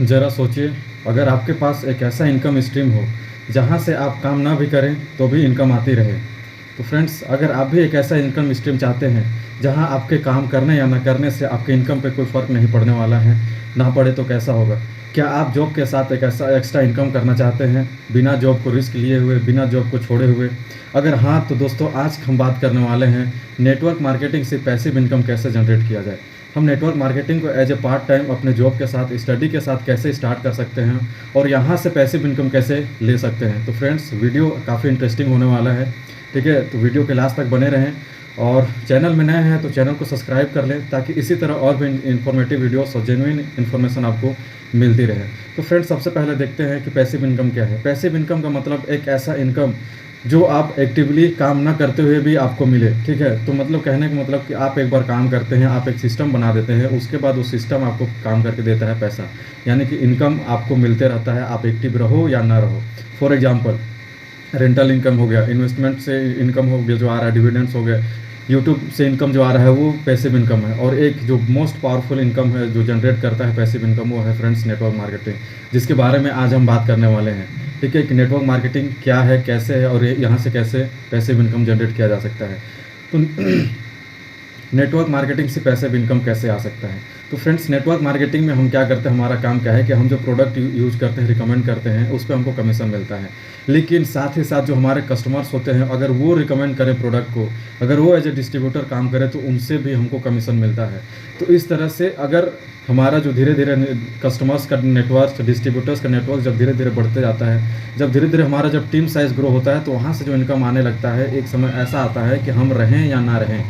ज़रा सोचिए, अगर आपके पास एक ऐसा इनकम स्ट्रीम हो जहाँ से आप काम ना भी करें तो भी इनकम आती रहे। तो फ्रेंड्स, अगर आप भी एक ऐसा इनकम स्ट्रीम चाहते हैं जहाँ आपके काम करने या ना करने से आपके इनकम पे कोई फ़र्क नहीं पड़ने वाला है, ना पड़े तो कैसा होगा? क्या आप जॉब के साथ एक ऐसा एक्स्ट्रा इनकम करना चाहते हैं, बिना जॉब को रिस्क लिए हुए, बिना जॉब को छोड़े हुए? अगर हाँ, तो दोस्तों आज हम बात करने वाले हैं नेटवर्क मार्केटिंग से पैसिव इनकम कैसे जनरेट किया जाए। हम नेटवर्क मार्केटिंग को एज ए पार्ट टाइम अपने जॉब के साथ, स्टडी के साथ कैसे स्टार्ट कर सकते हैं और यहाँ से पैसिव इनकम कैसे ले सकते हैं। तो फ्रेंड्स, वीडियो काफ़ी इंटरेस्टिंग होने वाला है, ठीक है? तो वीडियो के लास्ट तक बने रहें और चैनल में नए हैं तो चैनल को सब्सक्राइब कर लें ताकि इसी तरह और भी इन्फॉर्मेटिव वीडियोस और जेन्युइन इन्फॉर्मेशन आपको मिलती रहे। तो फ्रेंड्स, सबसे पहले देखते हैं कि पैसिव इनकम क्या है। पैसिव इनकम का मतलब एक ऐसा इनकम जो आप एक्टिवली काम ना करते हुए भी आपको मिले, ठीक है? तो मतलब कहने का मतलब कि आप एक बार काम करते हैं, आप एक सिस्टम बना देते हैं, उसके बाद वो सिस्टम आपको काम करके देता है पैसा, यानी कि इनकम आपको मिलते रहता है, आप एक्टिव रहो या ना रहो। फॉर एग्जांपल, रेंटल इनकम हो गया, इन्वेस्टमेंट से इनकम हो गया जो आ रहा है, डिविडेंड्स हो गया, यूट्यूब से इनकम जो आ रहा है वो पैसिव इनकम है। और एक जो मोस्ट पावरफुल इनकम है जो जनरेट करता है पैसिव इनकम, वो है फ्रेंड्स नेटवर्क मार्केटिंग, जिसके बारे में आज हम बात करने वाले हैं, ठीक है? कि नेटवर्क मार्केटिंग क्या है, कैसे है और यहाँ से कैसे पैसिव इनकम जनरेट किया जा सकता है। तो नेटवर्क मार्केटिंग से पैसिव इनकम कैसे आ सकता है? तो फ्रेंड्स, नेटवर्क मार्केटिंग में हम क्या करते हैं, हमारा काम क्या है कि हम जो प्रोडक्ट यूज करते हैं, रिकमेंड करते हैं, उस पर हमको कमीशन मिलता है। लेकिन साथ ही साथ जो हमारे कस्टमर्स होते हैं, अगर वो रिकमेंड करें प्रोडक्ट को, अगर वो एज ए डिस्ट्रीब्यूटर काम करे तो उनसे भी हमको कमीशन मिलता है। तो इस तरह से अगर हमारा जो धीरे धीरे कस्टमर्स का नेटवर्क, डिस्ट्रीब्यूटर्स का नेटवर्क जब धीरे धीरे बढ़ते जाता है, जब धीरे धीरे हमारा जब टीम साइज़ ग्रो होता है, तो वहाँ से जो इनकम आने लगता है, एक समय ऐसा आता है कि हम रहें या ना रहें,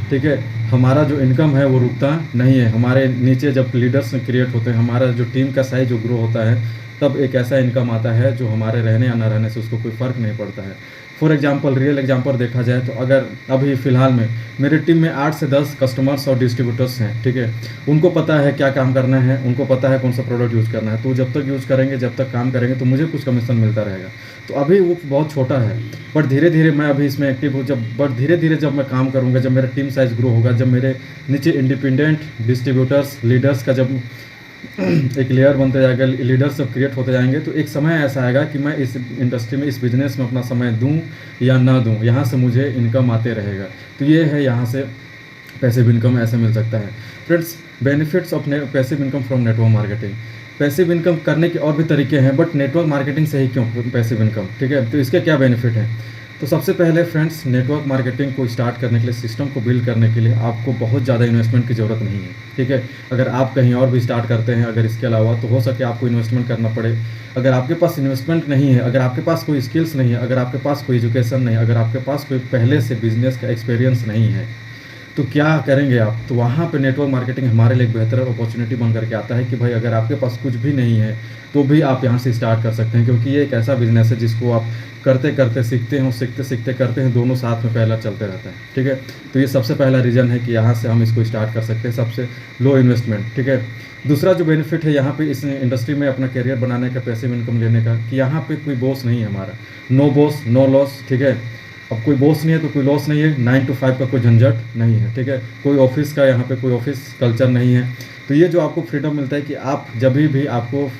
ठीक है, हमारा जो इनकम है वो रुकता नहीं है। हमारे नीचे जब लीडर्स क्रिएट होते हैं, हमारा जो टीम का साइज जो ग्रो होता है, तब एक ऐसा इनकम आता है जो हमारे रहने या ना रहने से उसको कोई फ़र्क नहीं पड़ता है। फॉर एग्जांपल, रियल एग्जांपल देखा जाए तो अगर अभी फ़िलहाल में मेरी टीम में 8 से 10 कस्टमर्स और डिस्ट्रीब्यूटर्स हैं, ठीक है? उनको पता है क्या काम करना है, उनको पता है कौन सा प्रोडक्ट यूज़ करना है, तो जब तक यूज़ करेंगे, जब तक काम करेंगे, तो मुझे कुछ कमीशन मिलता रहेगा। तो अभी वो बहुत छोटा है, बट धीरे धीरे मैं अभी इसमें एक्टिव हूँ। बट धीरे धीरे जब मैं काम करूँगा, जब मेरा टीम साइज़ ग्रो होगा, जब मेरे नीचे इंडिपेंडेंट डिस्ट्रीब्यूटर्स, लीडर्स का जब एक लेयर बनते जाएगा, लीडर्स सब क्रिएट होते जाएंगे, तो एक समय ऐसा आएगा कि मैं इस इंडस्ट्री में, इस बिज़नेस में अपना समय दूं या ना दूं, यहाँ से मुझे इनकम आते रहेगा। तो ये है, यहाँ से पैसिव इनकम ऐसे मिल सकता है। Friends, benefits of passive income from network marketing. Passive income करने के और भी तरीके हैं, बट नेटवर्क मार्केटिंग से ही क्यों पैसिव इनकम, ठीक है? तो इसके क्या बेनिफिट हैं? तो सबसे पहले फ्रेंड्स, नेटवर्क मार्केटिंग को स्टार्ट करने के लिए, सिस्टम को बिल्ड करने के लिए आपको बहुत ज़्यादा इन्वेस्टमेंट की ज़रूरत नहीं है, ठीक है? अगर आप कहीं और भी स्टार्ट करते हैं, अगर इसके अलावा, तो हो सके आपको इन्वेस्टमेंट करना पड़े। अगर आपके पास इन्वेस्टमेंट नहीं है, अगर आपके पास कोई स्किल्स नहीं है, अगर आपके पास कोई एजुकेशन नहीं है, अगर आपके पास कोई पहले से बिजनेस का एक्सपीरियंस नहीं है, तो क्या करेंगे आप? तो वहाँ पे नेटवर्क मार्केटिंग हमारे लिए एक बेहतर अपॉर्चुनिटी बन करके आता है कि भाई अगर आपके पास कुछ भी नहीं है तो भी आप यहाँ से स्टार्ट कर सकते हैं, क्योंकि ये एक ऐसा बिजनेस है जिसको आप करते करते सीखते हैं, सीखते सीखते करते हैं, दोनों साथ में पहला चलते रहता है, ठीक है? तो ये सबसे पहला रीज़न है कि यहाँ से हम इसको स्टार्ट कर सकते हैं, सबसे लो इन्वेस्टमेंट, ठीक है? दूसरा जो बेनिफिट है यहाँ पे इस इंडस्ट्री में अपना करियर बनाने का, पैसिव इनकम लेने का, कि यहाँ पे कोई बॉस नहीं है हमारा, नो बॉस नो लॉस, ठीक है? अब कोई बॉस नहीं है तो कोई लॉस नहीं है, 9 to 5 का कोई झंझट नहीं है, ठीक है? कोई ऑफिस का, यहाँ पे कोई ऑफिस कल्चर नहीं है। तो ये जो आपको फ्रीडम मिलता है कि आप जब भी आपको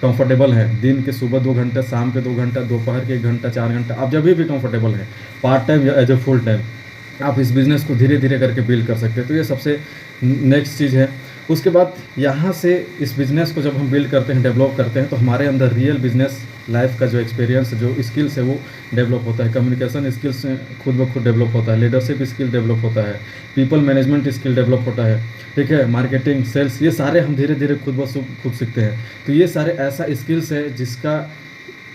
कंफर्टेबल है, दिन के सुबह 2 घंटे, शाम के 2 घंटा, दोपहर के 1 घंटा, 4 घंटा, आप जब भी कंफर्टेबल हैं, पार्ट टाइम या एज ए फुल टाइम, आप इस बिज़नेस को धीरे धीरे करके बिल्ड कर सकते हैं। तो ये सबसे नेक्स्ट चीज़ है। उसके बाद यहाँ से इस बिज़नेस को जब हम बिल्ड करते हैं, डेवलप करते हैं, तो हमारे अंदर रियल बिज़नेस लाइफ का जो एक्सपीरियंस, जो स्किल्स है वो डेवलप होता है। कम्युनिकेशन स्किल्स खुद ब खुद डेवलप होता है, लीडरशिप स्किल डेवलप होता है, पीपल मैनेजमेंट स्किल डेवलप होता है, ठीक है? मार्केटिंग, सेल्स, ये सारे हम धीरे धीरे खुद सीखते हैं। तो ये सारे ऐसा स्किल्स है जिसका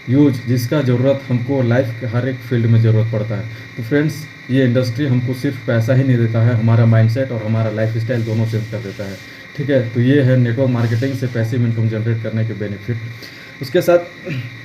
यूज, जिसका ज़रूरत हमको लाइफ के हर एक फील्ड में ज़रूरत पड़ता है। तो फ्रेंड्स, ये इंडस्ट्री हमको सिर्फ पैसा ही नहीं देता है, हमारा माइंडसेट और हमारा लाइफस्टाइल दोनों चेंज कर देता है, ठीक है? तो ये है नेटवर्क मार्केटिंग से पैसिव इनकम जनरेट करने के बेनिफिट। उसके साथ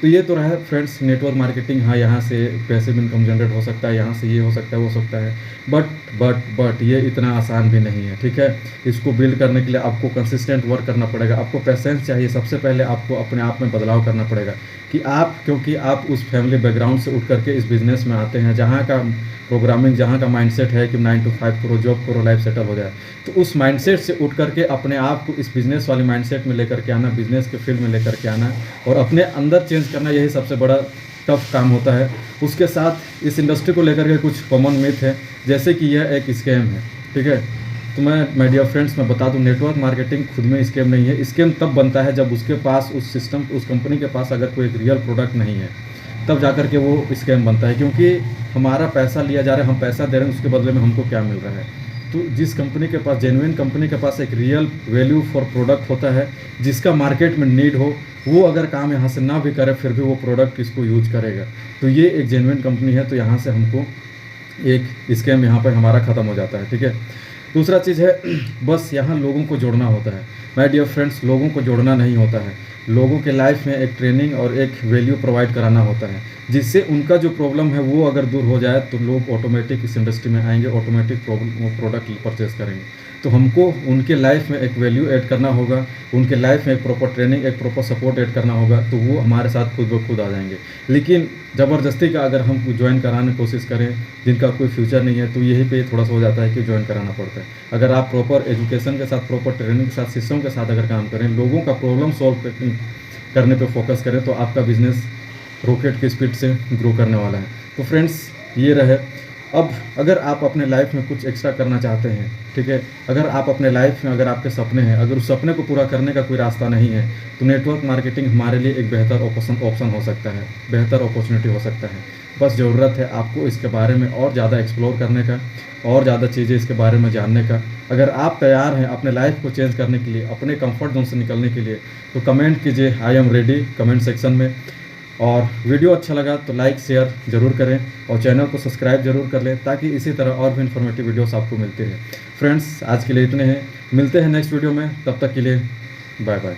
तो ये तो रहा फ्रेंड्स नेटवर्क मार्केटिंग। हाँ, यहाँ से पैसिव इनकम जनरेट हो सकता है, यहाँ से ये हो सकता है, वो हो सकता है, बट ये इतना आसान भी नहीं है, ठीक है। इसको बिल्ड करने के लिए आपको कंसिस्टेंट वर्क करना पड़ेगा, आपको पेशेंस चाहिए। सबसे पहले आपको अपने आप में बदलाव करना पड़ेगा कि क्योंकि आप उस फैमिली बैकग्राउंड से उठ करके इस बिज़नेस में आते हैं जहाँ का प्रोग्रामिंग, जहाँ का माइंडसेट है कि 9 to 5 करो, जॉब करो, लाइफ सेटल हो जाए। तो उस माइंडसेट से उठ करके अपने आप को इस बिज़नेस वाले माइंडसेट में लेकर के आना, बिज़नेस के फील्ड में लेकर के आना और अपने अंदर चेंज करना, यही सबसे बड़ा टफ काम होता है। उसके साथ इस इंडस्ट्री को लेकर के कुछ कॉमन मिथ है, जैसे कि यह एक स्कैम है, ठीक है। तो माय डियर फ्रेंड्स, मैं बता दूं, नेटवर्क मार्केटिंग खुद में स्कैम नहीं है। स्कैम तब बनता है जब उसके पास, उस सिस्टम, उस कंपनी के पास अगर कोई एक रियल प्रोडक्ट नहीं है, तब जाकर के वो स्कैम बनता है। क्योंकि हमारा पैसा लिया जा रहा है, हम पैसा दे रहे हैं, उसके बदले में हमको क्या मिल रहा है। तो जिस कंपनी के पास, जेन्युइन कंपनी के पास एक रियल वैल्यू फॉर प्रोडक्ट होता है, जिसका मार्केट में नीड हो, वो अगर काम यहाँ से ना भी करे फिर भी वो प्रोडक्ट इसको यूज करेगा, तो ये एक जेन्युइन कंपनी है। तो यहाँ से हमको एक स्कैम यहाँ पर हमारा ख़त्म हो जाता है, ठीक है। दूसरा चीज़ है, बस यहाँ लोगों को जोड़ना होता है। माय डियर फ्रेंड्स, लोगों को जोड़ना नहीं होता है, लोगों के लाइफ में एक ट्रेनिंग और एक वैल्यू प्रोवाइड कराना होता है, जिससे उनका जो प्रॉब्लम है वो अगर दूर हो जाए तो लोग ऑटोमेटिक इस इंडस्ट्री में आएंगे, ऑटोमेटिक प्रोडक्ट परचेज करेंगे। तो हमको उनके लाइफ में एक वैल्यू ऐड करना होगा, उनके लाइफ में एक प्रॉपर ट्रेनिंग, एक प्रॉपर सपोर्ट ऐड करना होगा, तो वो हमारे साथ खुद ब खुद आ जाएंगे। लेकिन ज़बरदस्ती का अगर हम ज्वाइन कराने की कोशिश करें जिनका कोई फ्यूचर नहीं है, तो यही पे थोड़ा सा हो जाता है कि ज्वाइन कराना पड़ता है। अगर आप प्रॉपर एजुकेशन के साथ, प्रॉपर ट्रेनिंग के साथ, सिस्टम के साथ अगर काम करें, लोगों का प्रॉब्लम सॉल्व करने पे फोकस करें, तो आपका बिजनेस रॉकेट की स्पीड से ग्रो करने वाला है। तो फ्रेंड्स, ये रहे। अब अगर आप अपने लाइफ में कुछ एक्स्ट्रा करना चाहते हैं, ठीक है, अगर आप अपने लाइफ में, अगर आपके सपने हैं, अगर उस सपने को पूरा करने का कोई रास्ता नहीं है, तो नेटवर्क मार्केटिंग हमारे लिए एक बेहतर ऑप्शन हो सकता है, बेहतर अपॉर्चुनिटी हो सकता है। बस ज़रूरत है आपको इसके बारे में और ज़्यादा एक्सप्लोर करने का, और ज़्यादा चीज़ें इसके बारे में जानने का। अगर आप तैयार हैं अपने लाइफ को चेंज करने के लिए, अपने कंफर्ट जोन से निकलने के लिए, तो कमेंट कीजिए I am ready comment section में। और वीडियो अच्छा लगा तो लाइक शेयर ज़रूर करें और चैनल को सब्सक्राइब ज़रूर कर लें, ताकि इसी तरह और भी इन्फॉर्मेटिव वीडियोस आपको मिलती रहे। फ्रेंड्स, आज के लिए इतने हैं, मिलते हैं नेक्स्ट वीडियो में, तब तक के लिए बाय बाय।